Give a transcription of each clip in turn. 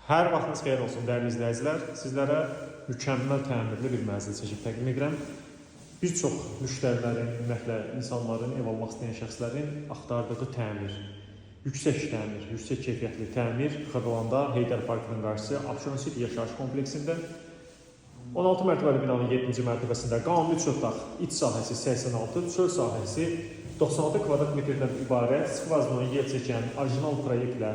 Hər vaxtınız xeyir olsun, dəyərli izləyicilər. Sizlərə mükəmməl təmirli bir mənzil çəkib təqdim edirəm. Bir çox müştərilərin, ümumiyyətlə insanların, ev almaq istəyən şəxslərin axtardığı təmir, yüksək təmir, yüksək keyfiyyətli təmir Xırdalanda Heydər Parkının qarşısı Abşeron City yaşayış kompleksində 16 mərtəbəli binanın 7-ci mərtəbəsində qanuni 3 otaq, iç sahəsi 86, çöl sahəsi 96 kvadrat metrdən ibarət skvazdan yer çəkən orijinal proyektlə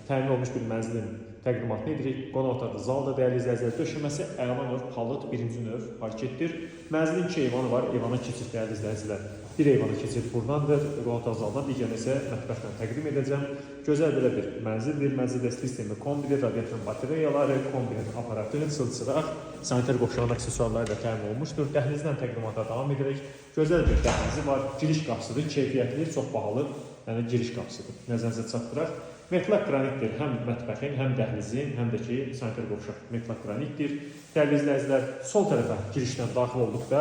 təmin olmuş bir mənzilin təqdimatını edirik. Qonaq otağı zalda, dəyərli izləyicilər, döşəməsi əla növ palıd, birinci növ parketdir. Mənzilin 2 eyvanı var, eyvana keçid, dəyərli izləyicilər. Bir eyvana keçid buradandır, qonaq otağı zaldan, digərini isə mətbəxlə təqdim edəcəm. Gözəl belə bir mənzildir. Mənzildə sistemi kombidir, radiatorun batareyaları, kombinin aparatı, çılçıraq, sanitar qovşağın aksesuarları da təmin olmuşdur. Dəhlizdən təqdimata davam edərək gözəl bir dəhlizi var. Giriş qapısıdır, keyfiyyətli, çox bahalı, yəni giriş qapısıdır. Nəzərinizə çatdıraq. Metlak qranitdir, həm mətbəxin, həm dəhlizin, həm də ki, sanitar qovşaq metlak qranitdir. Dəyərli izləyicilər, sol tərəfə girişdən daxil olduqda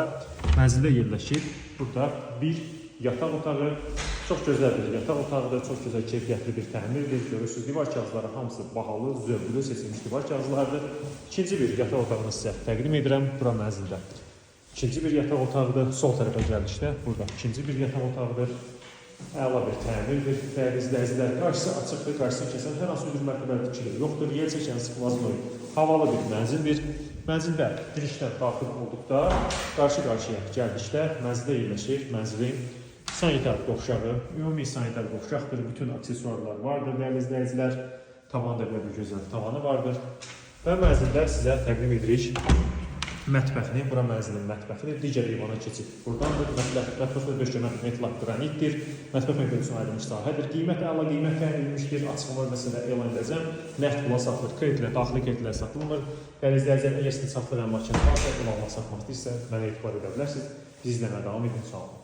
mənzildə yerləşir. Burada bir yataq otağı, çox gözəl bir yataq otağıdır, çox gözəl keyfiyyətli bir təmirdir. Görürsünüz, divar kağızları hamısı bahalı, zövqlü seçilmiş divar kağızlarıdır. İkinci bir yataq otağını sizə təqdim edirəm, bura mənzildə. İkinci bir yataq otağıdır, sol tərəfə gəlişdə, burada ikinci bir yataq otağıdır. Əla bir təmirdir, dəyərli izləyicilər, qarşısı açıqdır, qarşısını kəsən hər hansı bir mərtəbəli tikili yoxdur, yer çəkən skvaznoy havalı bir mənzildir. Mənzildə girişdən daxil olduqda, qarşı-qarşıya gəldikdə mənzildə yerləşir, mənzilin sanitar qovşağı, ümumi sanitar qovşaqdır, bütün aksesuarlar vardır, dəyərli izləyicilər, tavanda belə bir gözəl tavanı vardır və mənzildə sizə təqdim edirik mətbəxini, bura mənzilin mətbəxidir, digər eyvana keçid buradandır. Mətbəxdə döşəmə metlak qranitdir, mətbəx mebeli üçün ayrılmış sahədir. Qiymət əla qiymət təyin edilmişdir, açıqlama məsələ elan edəcəm. Nəqd pula satılır, kreditlə, daxili kreditlər satılmır. Dəyərli izləyicilər, əgər sizin saxlayan maşın varsa, ev almaq satmaq istəyirsə, mənə etibar edə bilərsiniz. Biz izləməyə davam edin, sağ olun.